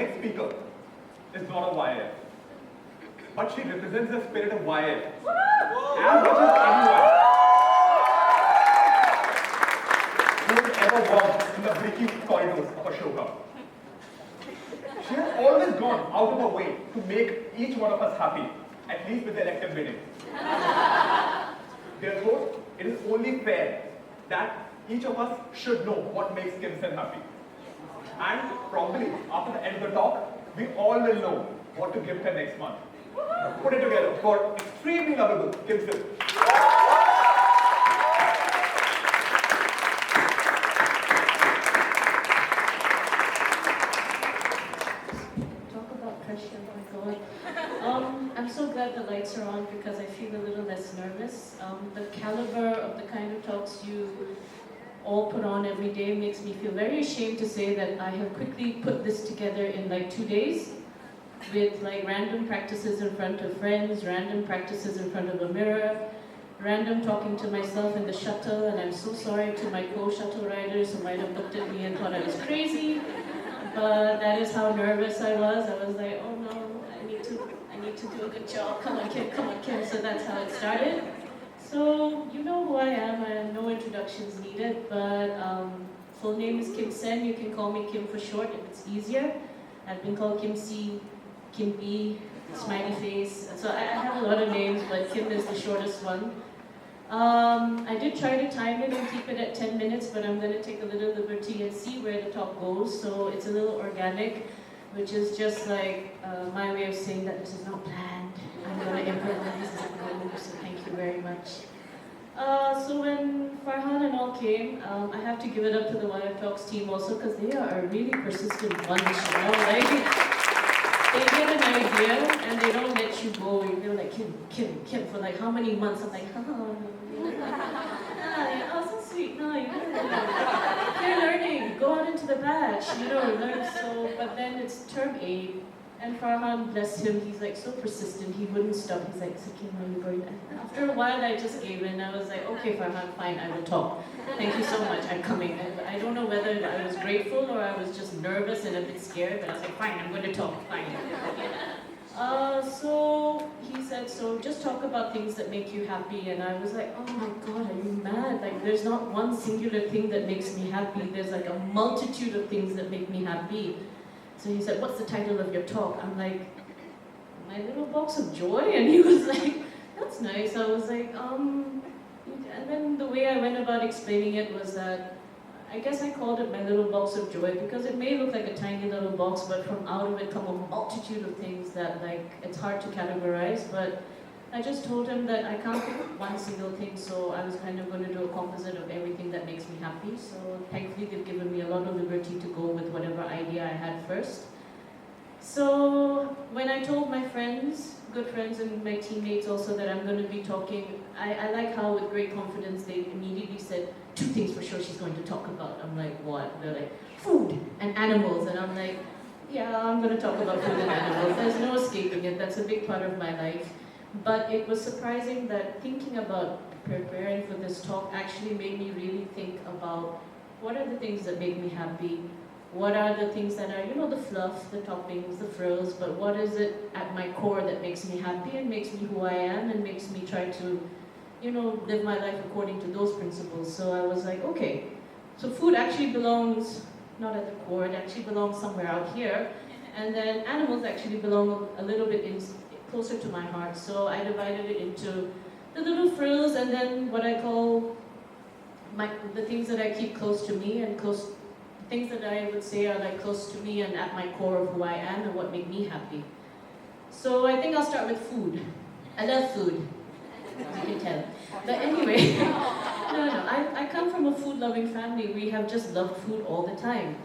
next speaker is not a YF, but she represents the spirit of YF as much as anyone who has ever walked in the bricky corridors of Ashoka. She has always gone out of her way to make each one of us happy, at least with the elective bidding. Therefore, it is only fair that each of us should know what makes Kimsen happy. And probably, after the end of the talk, we all will know what to give her next month. Put it together for extremely lovable Kimsen. Talk about pressure, oh my God. I'm so glad the lights are on because I feel a little less nervous. The caliber of the kind of talks you all put on every day makes me feel very ashamed to say that I have quickly put this together in like 2 days with like random practices in front of friends, random practices in front of a mirror, random talking to myself in the shuttle, and I'm so sorry to my co-shuttle riders who might have looked at me and thought I was crazy, but that is how nervous I was. I was like, oh no, I need to do a good job, come on Kim, so that's how it started. So, you know who I am, no introductions needed, but full name is Kimsen. You can call me Kim for short if it's easier. I've been called Kim C, Kim B, smiley face. So I have a lot of names, but Kim is the shortest one. I did try to time it and keep it at 10 minutes, but I'm going to take a little liberty and see where the talk goes. So it's a little organic, which is just like my way of saying that this is not planned. I'm going to improvise as I go, so thank you very much. So when Farhan and all came, I have to give it up to the YF Talks team also because they are a really persistent bunch, you know, like they get an idea and they don't let you go. You're like, Kim, for like how many months? I'm like, oh, so sweet. No, you're learning. Go out into the batch, you know, learn. So, but then it's term 8. And Farhan, bless him, he's like so persistent, he wouldn't stop. He's like, Sakin, are you going? And after a while, I just gave in. I was like, okay, Farhan, fine, I will talk. Thank you so much, I'm coming. And I don't know whether I was grateful or I was just nervous and a bit scared, but I was like, fine, I'm going to talk, fine. So he said, so just talk about things that make you happy. And I was like, oh my God, are you mad? Like, there's not one singular thing that makes me happy. There's like a multitude of things that make me happy. So he said, what's the title of your talk? I'm like, My Little Box of Joy? And he was like, that's nice. I was like, and then the way I went about explaining it was that, I guess I called it My Little Box of Joy because it may look like a tiny little box, but from out of it come a multitude of things that like, it's hard to categorize, but I just told him that I can't pick one single thing, so I was kind of going to do a composite of everything that makes me happy. So thankfully they've given me a lot of liberty to go with whatever idea I had first. So when I told my friends, good friends and my teammates also that I'm going to be talking, I like how with great confidence they immediately said, 2 things for sure she's going to talk about. I'm like, what? They're like, food and animals. And I'm like, yeah, I'm going to talk about food and animals. There's no escaping it. That's a big part of my life. But it was surprising that thinking about preparing for this talk actually made me really think about what are the things that make me happy, what are the things that are, you know, the fluff, the toppings, the frills, but what is it at my core that makes me happy and makes me who I am and makes me try to, you know, live my life according to those principles. So I was like, okay, so food actually belongs, not at the core, it actually belongs somewhere out here, and then animals actually belong a little bit closer to my heart. So I divided it into the little frills and then what I call the things that I keep close to me and things that I would say are like close to me and at my core of who I am and what make me happy. So I think I'll start with food. I love food, as you can tell. But anyway, I come from a food-loving family. We have just loved food all the time.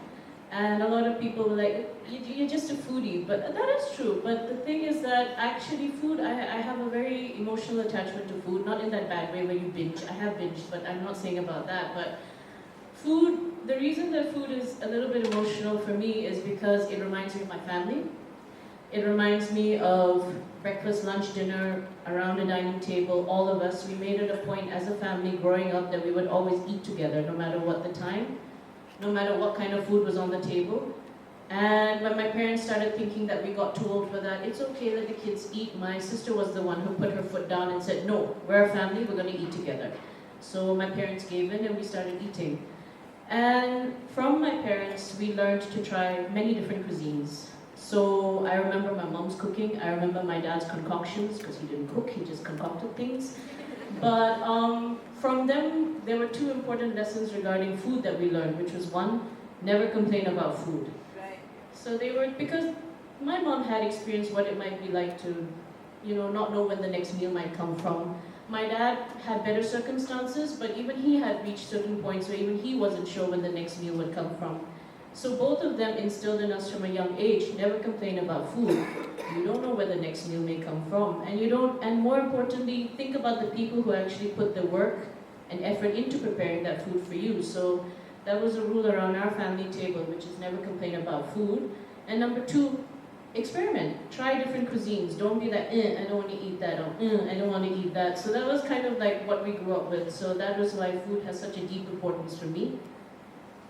And a lot of people were like, you're just a foodie, but that is true. But the thing is that actually food, I have a very emotional attachment to food, not in that bad way where you binge. I have binged, but I'm not saying about that. But food, the reason that food is a little bit emotional for me is because it reminds me of my family. It reminds me of breakfast, lunch, dinner, around a dining table, all of us. We made it a point as a family growing up that we would always eat together, no matter what the time. No matter what kind of food was on the table. And when my parents started thinking that we got too old for that, it's okay, let the kids eat. My sister was the one who put her foot down and said, no, we're a family, we're going to eat together. So my parents gave in and we started eating. And from my parents, we learned to try many different cuisines. So I remember my mom's cooking, I remember my dad's concoctions, because he didn't cook, he just concocted things. But from them, there were two important lessons regarding food that we learned, which was one, never complain about food. So they were, because my mom had experienced what it might be like to, not know when the next meal might come from. My dad had better circumstances, but even he had reached certain points where even he wasn't sure when the next meal would come from. So both of them instilled in us from a young age, never complain about food. You don't know where the next meal may come from. And more importantly, think about the people who actually put the work and effort into preparing that food for you. So that was a rule around our family table, which is never complain about food. And number two, experiment. Try different cuisines. Don't be that, I don't want to eat that, or I don't want to eat that. So that was kind of like what we grew up with. So that was why food has such a deep importance for me.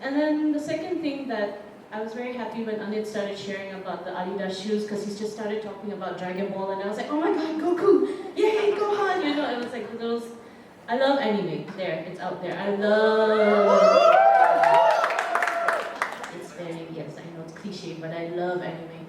And then the second thing that I was very happy when Anit started sharing about the Adidas shoes, because he just started talking about Dragon Ball, and I was like, oh my god, Goku! Yay, Gohan! It was like those. I love anime. There, it's out there. I love. It's very, yes, I know it's cliche, but I love anime.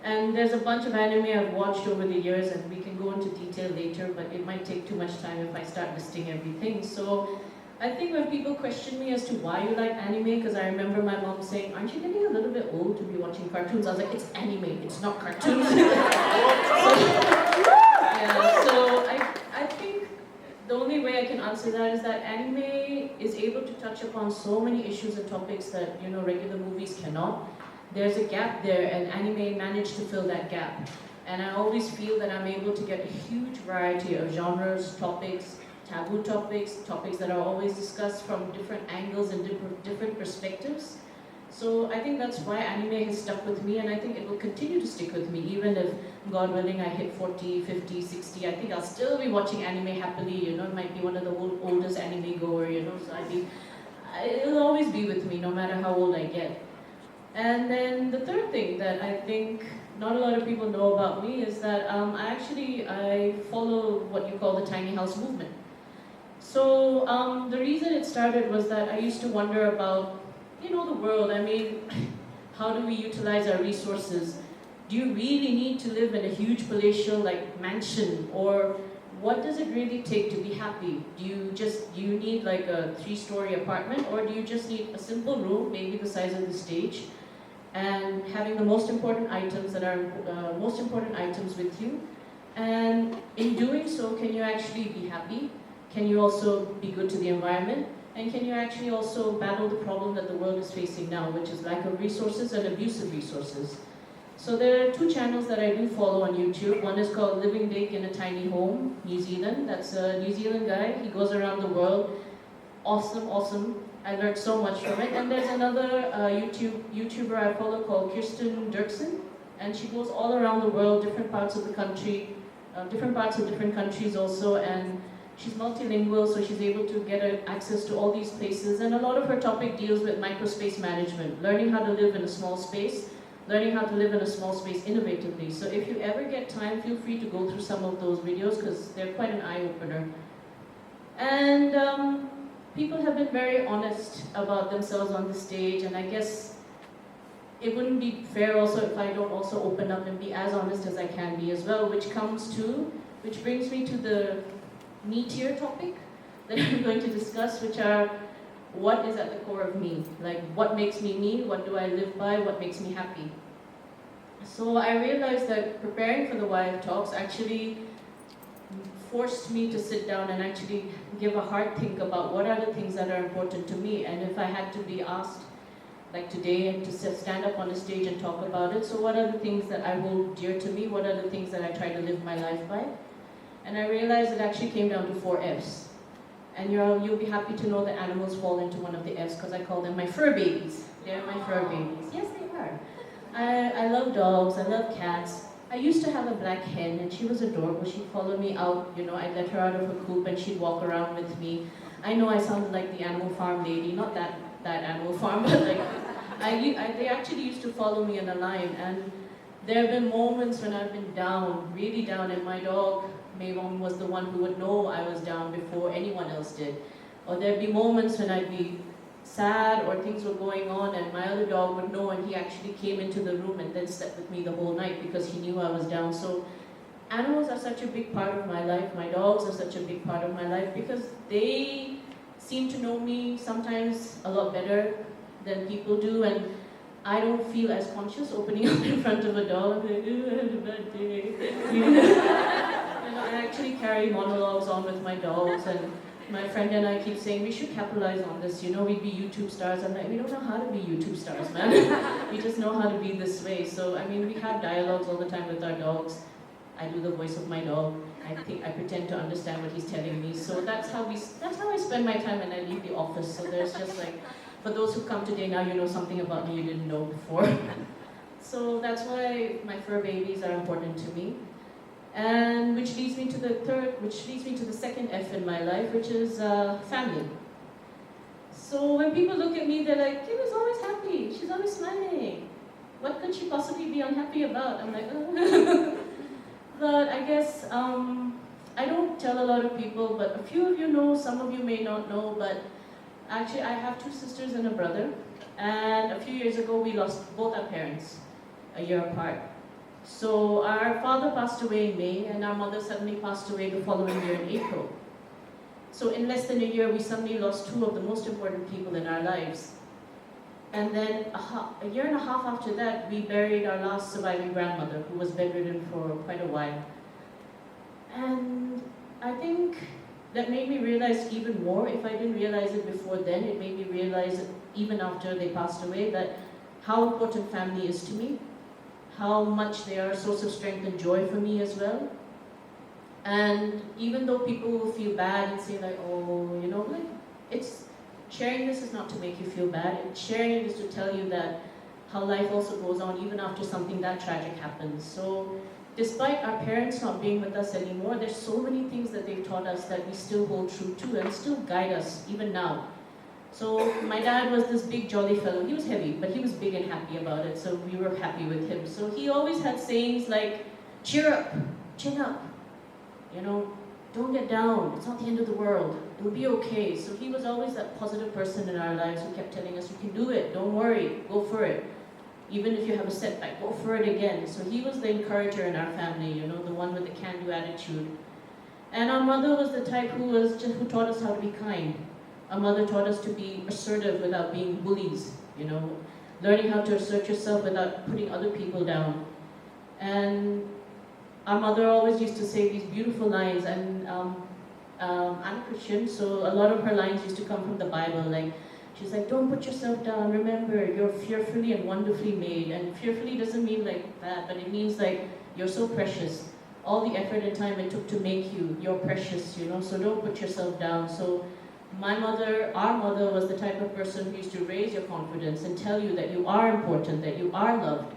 And there's a bunch of anime I've watched over the years, and we can go into detail later, but it might take too much time if I start listing everything. So I think when people question me as to why you like anime, because I remember my mom saying, aren't you getting a little bit old to be watching cartoons? I was like, it's anime, it's not cartoons. So I think the only way I can answer that is that anime is able to touch upon so many issues and topics that regular movies cannot. There's a gap there, and anime managed to fill that gap. And I always feel that I'm able to get a huge variety of genres, topics, taboo topics, topics that are always discussed from different angles and different perspectives. So I think that's why anime has stuck with me, and I think it will continue to stick with me, even if, God willing, I hit 40, 50, 60, I think I'll still be watching anime happily, it might be one of the oldest anime goer, so it'll always be with me, no matter how old I get. And then the third thing that I think not a lot of people know about me is that I follow what you call the tiny house movement. So the reason it started was that I used to wonder about, the world. I mean, how do we utilize our resources? Do you really need to live in a huge palatial mansion, or what does it really take to be happy? Do you need like a 3-story apartment, or do you just need a simple room, maybe the size of the stage, and having the most important items with you? And in doing so, can you actually be happy? Can you also be good to the environment? And can you actually also battle the problem that the world is facing now, which is lack of resources and abuse of resources? So there are 2 channels that I do follow on YouTube. One is called Living Big in a Tiny Home, New Zealand. That's a New Zealand guy. He goes around the world. Awesome. I learned so much from it. And there's another YouTuber I follow called Kirsten Dirksen. And she goes all around the world, different parts of the country, different parts of different countries also. And she's multilingual, so she's able to get access to all these places. And a lot of her topic deals with microspace management, learning how to live in a small space, learning how to live in a small space innovatively. So if you ever get time, feel free to go through some of those videos, because they're quite an eye-opener. And people have been very honest about themselves on the stage, and I guess it wouldn't be fair also if I don't also open up and be as honest as I can be as well, which brings me to the meatier topic that I'm going to discuss, which are what is at the core of me, like what makes me me, what do I live by, what makes me happy. So I realized that preparing for the YIF Talks actually forced me to sit down and actually give a hard think about what are the things that are important to me, and if I had to be asked, like today, and to stand up on a stage and talk about it, so what are the things that I hold dear to me, what are the things that I try to live my life by? And I realized it actually came down to 4 Fs. And you'll be happy to know that animals fall into one of the Fs, because I call them my fur babies. They're my fur babies. Yes, they are. I love dogs, I love cats. I used to have a black hen, and she was adorable. She'd follow me out, I'd let her out of her coop and she'd walk around with me. I know I sounded like the Animal Farm lady, not that Animal Farm, but like They actually used to follow me in a line, and there have been moments when I've been down, really down, and my dog, Mayvon, was the one who would know I was down before anyone else did. Or there'd be moments when I'd be sad or things were going on, and my other dog would know, and he actually came into the room and then slept with me the whole night because he knew I was down. So animals are such a big part of my life. My dogs are such a big part of my life because they seem to know me sometimes a lot better than people do, and I don't feel as conscious opening up in front of a dog. Like, oh, I had a bad day. I actually carry monologues on with my dogs, and my friend and I keep saying we should capitalize on this. We'd be YouTube stars. I'm like, we don't know how to be YouTube stars, man. We just know how to be this way. So we have dialogues all the time with our dogs. I do the voice of my dog. I pretend to understand what he's telling me. So that's how I spend my time when I leave the office. So there's just like, for those who come today, now you know something about me you didn't know before. So that's why my fur babies are important to me. And which leads me to the second F in my life, which is family. So when people look at me, they're like, Kim is always happy, she's always smiling. What could she possibly be unhappy about? I'm like, oh. But I guess, I don't tell a lot of people, but a few of you know, some of you may not know, but actually I have 2 sisters and a brother. And a few years ago, we lost both our parents, a year apart. So our father passed away in May, and our mother suddenly passed away the following year in April. So in less than a year, we suddenly lost 2 of the most important people in our lives. And then a year and a half after that, we buried our last surviving grandmother, who was bedridden for quite a while. And I think that made me realize even more, if I didn't realize it before then, it made me realize it even after they passed away, that how important family is to me, how much they are a source of strength and joy for me as well. And even though people will feel bad and say like, oh, sharing this is not to make you feel bad. Sharing it is to tell you that how life also goes on even after something that tragic happens. So despite our parents not being with us anymore, there's so many things that they've taught us that we still hold true to and still guide us even now. So my dad was this big jolly fellow. He was heavy, but he was big and happy about it, so we were happy with him. So he always had sayings like, cheer up, chin up, don't get down, it's not the end of the world, it'll be okay. So he was always that positive person in our lives who kept telling us, you can do it, don't worry, go for it. Even if you have a setback, go for it again. So he was the encourager in our family, the one with the can-do attitude. And our mother was the type who taught us how to be kind. Our mother taught us to be assertive without being bullies, learning how to assert yourself without putting other people down. And our mother always used to say these beautiful lines, and I'm a Christian, so a lot of her lines used to come from the Bible. Like, she's like, don't put yourself down, remember, you're fearfully and wonderfully made. And fearfully doesn't mean like that, but it means like, you're so precious. All the effort and time it took to make you, you're precious, so don't put yourself down. So our mother was the type of person who used to raise your confidence and tell you that you are important, that you are loved.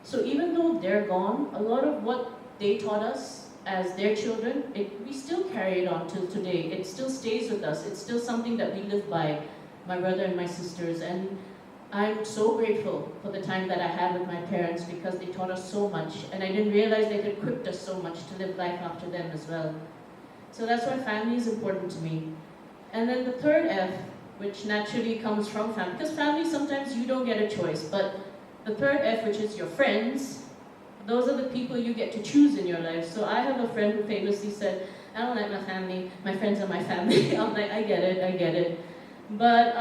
So even though they're gone, a lot of what they taught us as their children, we still carry it on till today. It still stays with us. It's still something that we live by, my brother and my sisters. And I'm so grateful for the time that I had with my parents because they taught us so much. And I didn't realize they had equipped us so much to live life after them as well. So that's why family is important to me. And then the third F, which naturally comes from family, because family sometimes you don't get a choice, but the third F, which is your friends, those are the people you get to choose in your life. So I have a friend who famously said, I don't like my family, my friends are my family. I'm like, I get it. But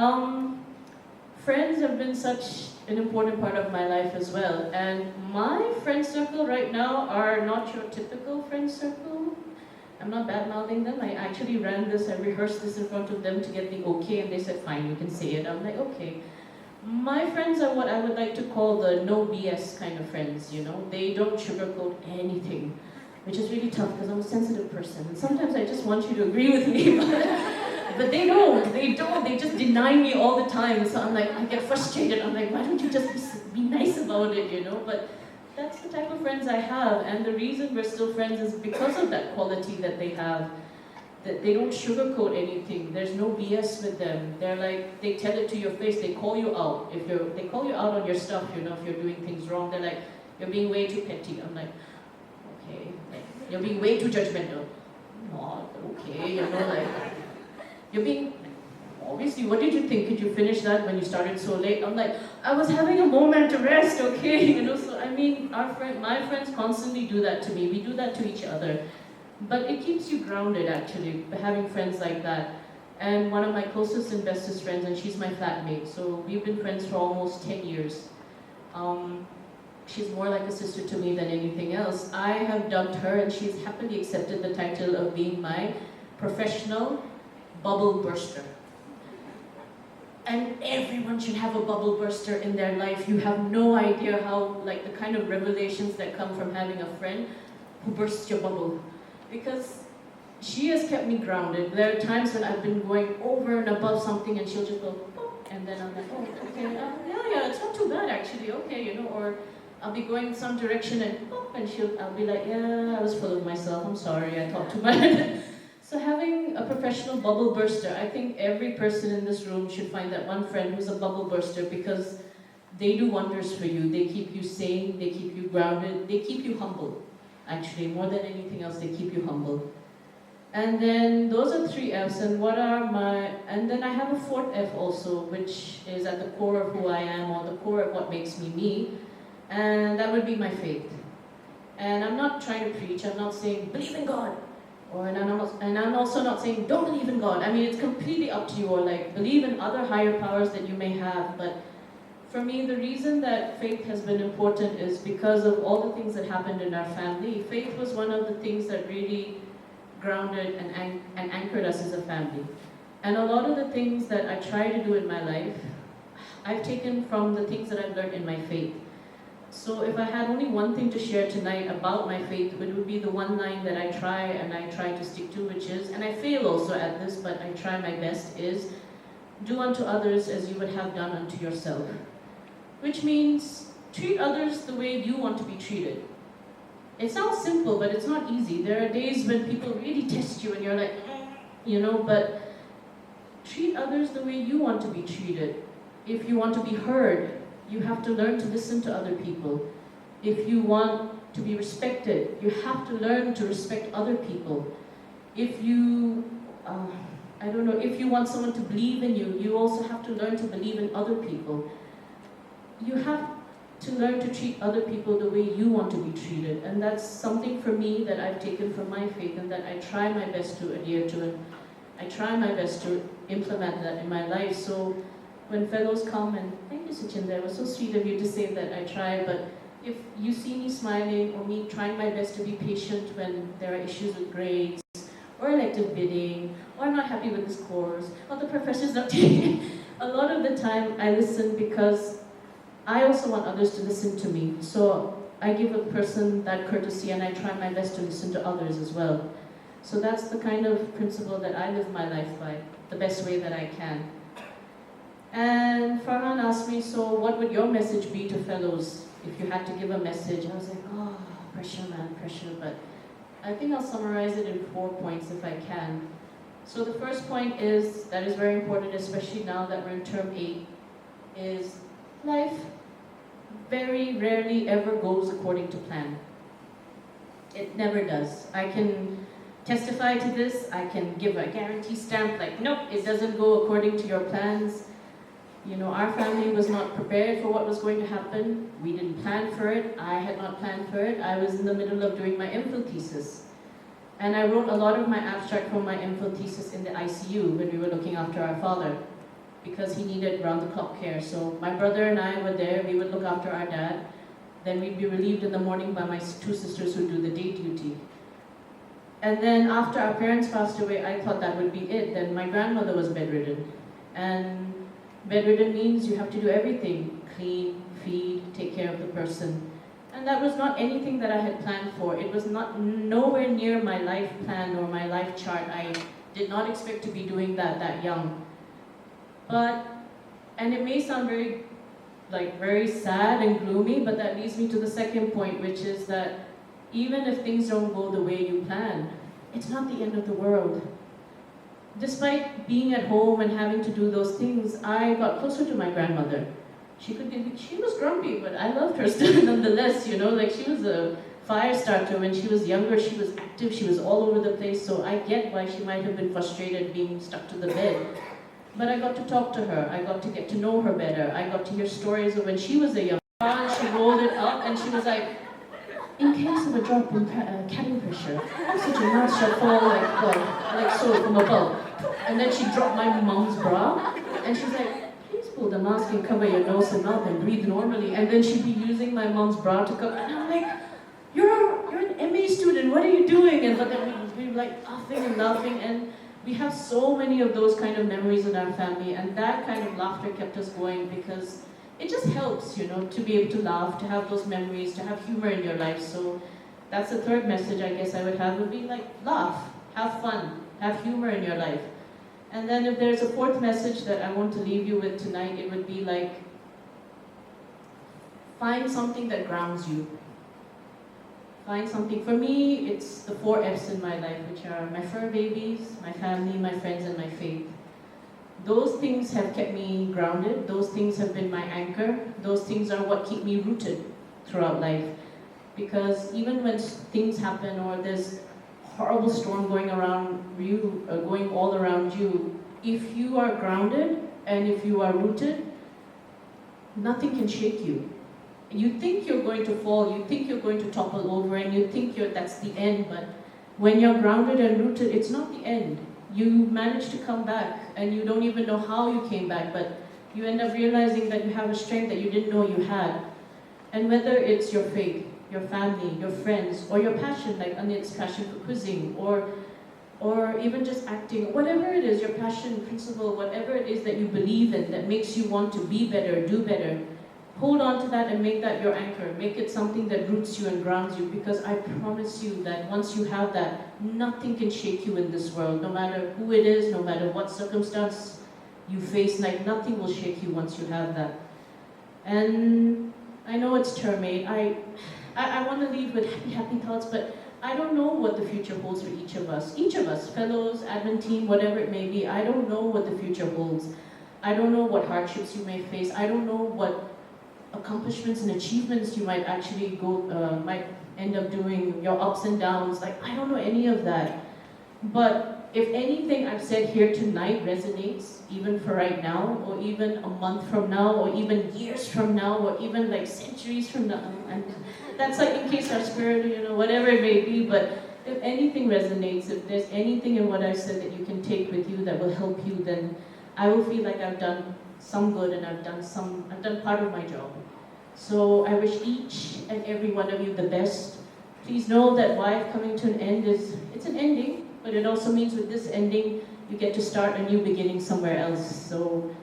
friends have been such an important part of my life as well. And my friend circle right now are not your typical friend circle. I'm not bad-mouthing them. I actually ran this, I rehearsed this in front of them to get the okay, and they said, fine, you can say it. I'm like, okay. My friends are what I would like to call the no BS kind of friends, They don't sugarcoat anything, which is really tough because I'm a sensitive person. And sometimes I just want you to agree with me, but they don't. They just deny me all the time. So I'm like, I get frustrated. I'm like, why don't you just be nice about it, But that's the type of friends I have, and the reason we're still friends is because of that quality that they have. that they don't sugarcoat anything. There's no BS with them. They're like, they tell it to your face. They call you out. They call you out on your stuff, you know, if you're doing things wrong. They're like, you're being way too petty. I'm like, okay. Like, you're being way too judgmental. Not okay, you know, like, you're being, obviously, what did you think? Could you finish that when you started so late? I'm like, I was having a moment to rest, okay? You know, so I mean, my friends constantly do that to me. We do that to each other. But it keeps you grounded, actually, having friends like that. And one of my closest and bestest friends, and she's my flatmate, so we've been friends for almost 10 years. She's more like a sister to me than anything else. I have dubbed her, and she's happily accepted the title of being my professional bubble burster. And everyone should have a bubble burster in their life. You have no idea how, like, the kind of revelations that come from having a friend who bursts your bubble. Because she has kept me grounded. There are times when I've been going over and above something and she'll just go, pop, and then I'm like, oh, okay, yeah, it's not too bad actually, okay, you know, or I'll be going in some direction and pop, and I'll be like, yeah, I was full of myself, I'm sorry, I talked too much. So having a professional bubble burster, I think every person in this room should find that one friend who's a bubble burster, because they do wonders for you. They keep you sane, they keep you grounded, they keep you humble. Actually, more than anything else, they keep you humble. And then those are 3 F's, and then I have a 4th F also, which is at the core of who I am, or the core of what makes me me, and that would be my faith. And I'm not trying to preach, I'm not saying, believe in God, and I'm also not saying, don't believe in God. I mean, it's completely up to you, or like, believe in other higher powers that you may have, but for me, the reason that faith has been important is because of all the things that happened in our family. Faith was one of the things that really grounded and anchored us as a family. And a lot of the things that I try to do in my life, I've taken from the things that I've learned in my faith. So if I had only one thing to share tonight about my faith, it would be the one line that I try to stick to, which is, and I fail also at this, but I try my best, is, do unto others as you would have done unto yourself. Which means, treat others the way you want to be treated. It sounds simple, but it's not easy. There are days when people really test you and you're like, you know, but treat others the way you want to be treated. If you want to be heard, you have to learn to listen to other people. If you want to be respected, you have to learn to respect other people. If you, if you want someone to believe in you, you also have to learn to believe in other people. You have to learn to treat other people the way you want to be treated. And that's something for me that I've taken from my faith, and that I try my best to adhere to, and I try my best to implement that in my life. So when fellows come, and thank you, Suchinder, it was so sweet of you to say that I try, but if you see me smiling, or me trying my best to be patient when there are issues with grades, or elective bidding, or I'm not happy with this course, or the professor's not taking, a lot of the time I listen because I also want others to listen to me. So I give a person that courtesy, and I try my best to listen to others as well. So that's the kind of principle that I live my life by, the best way that I can. And Farhan asked me, so what would your message be to fellows if you had to give a message? I was like, oh, pressure, man, pressure. But I think I'll summarize it in 4 points if I can. So the first point is, that is very important, especially now that we're in term 8, is life very rarely ever goes according to plan. It never does. I can testify to this. I can give a guarantee stamp like, nope, it doesn't go according to your plans. You know, our family was not prepared for what was going to happen. We didn't plan for it. I had not planned for it. I was in the middle of doing my MPhil thesis. And I wrote a lot of my abstract from my MPhil thesis in the ICU when we were looking after our father, because he needed round-the-clock care. So my brother and I were there. We would look after our dad. Then we'd be relieved in the morning by my 2 sisters who do the day duty. And then after our parents passed away, I thought that would be it. Then my grandmother was bedridden. And bedridden means you have to do everything. Clean, feed, take care of the person. And that was not anything that I had planned for. It was nowhere near my life plan or my life chart. I did not expect to be doing that young. And it may sound very sad and gloomy, but that leads me to the second point, which is that even if things don't go the way you plan, it's not the end of the world. despite being at home and having to do those things, I got closer to my grandmother. She was grumpy, but I loved her still nonetheless, you know, like she was a fire starter. When she was younger, she was active, she was all over the place, so I get why she might have been frustrated being stuck to the bed. But I got to talk to her, I got to get to know her better, I got to hear stories of when she was a young girl. She rolled it up and she was like, in case of a drop in cabin pressure, oxygen mask shall fall like so from above. And then she dropped my mom's bra, and she's like, please pull the mask and cover your nose and mouth and breathe normally. And then she'd be using my mom's bra to cover, and I'm like, you're an MA student, what are you doing? And but then we were like laughing, and we have so many of those kind of memories in our family, and that kind of laughter kept us going because it just helps, you know, to be able to laugh, to have those memories, to have humor in your life. So that's the third message I guess I would have, would be like, laugh, have fun, have humor in your life. And then if there's a fourth message that I want to leave you with tonight, it would be like, find something that grounds you. Find something. For me, it's the 4 F's in my life, which are my fur babies, my family, my friends, and my faith. Those things have kept me grounded. Those things have been my anchor. Those things are what keep me rooted throughout life. Because even when things happen or there's horrible storm going around you, going all around you, if you are grounded and if you are rooted, nothing can shake you. You think you're going to fall, you think you're going to topple over, and you think that's the end, but when you're grounded and rooted, it's not the end. You manage to come back, and you don't even know how you came back, but you end up realizing that you have a strength that you didn't know you had. And whether it's your faith, your family, your friends, or your passion, like Anit's passion for quizzing, or even just acting, whatever it is, your passion, principle, whatever it is that you believe in, that makes you want to be better, do better, hold on to that and make that your anchor. Make it something that roots you and grounds you, because I promise you that once you have that, nothing can shake you in this world. No matter who it is, no matter what circumstance you face, like nothing will shake you once you have that. And I know it's termate. I want to leave with happy thoughts, but I don't know what the future holds for each of us. Each of us, fellows, admin team, whatever it may be, I don't know what the future holds. I don't know what hardships you may face. I don't know what accomplishments and achievements you might actually might end up doing, your ups and downs. Like, I don't know any of that. But if anything I've said here tonight resonates, even for right now, or even a month from now, or even years from now, or even like centuries from now, and that's like in case our spirit, you know, whatever it may be, but if anything resonates, if there's anything in what I've said that you can take with you that will help you, then I will feel like I've done some good and I've done part of my job. So I wish each and every one of you the best. Please know that YIF coming to an end it's an ending, but it also means with this ending, you get to start a new beginning somewhere else. So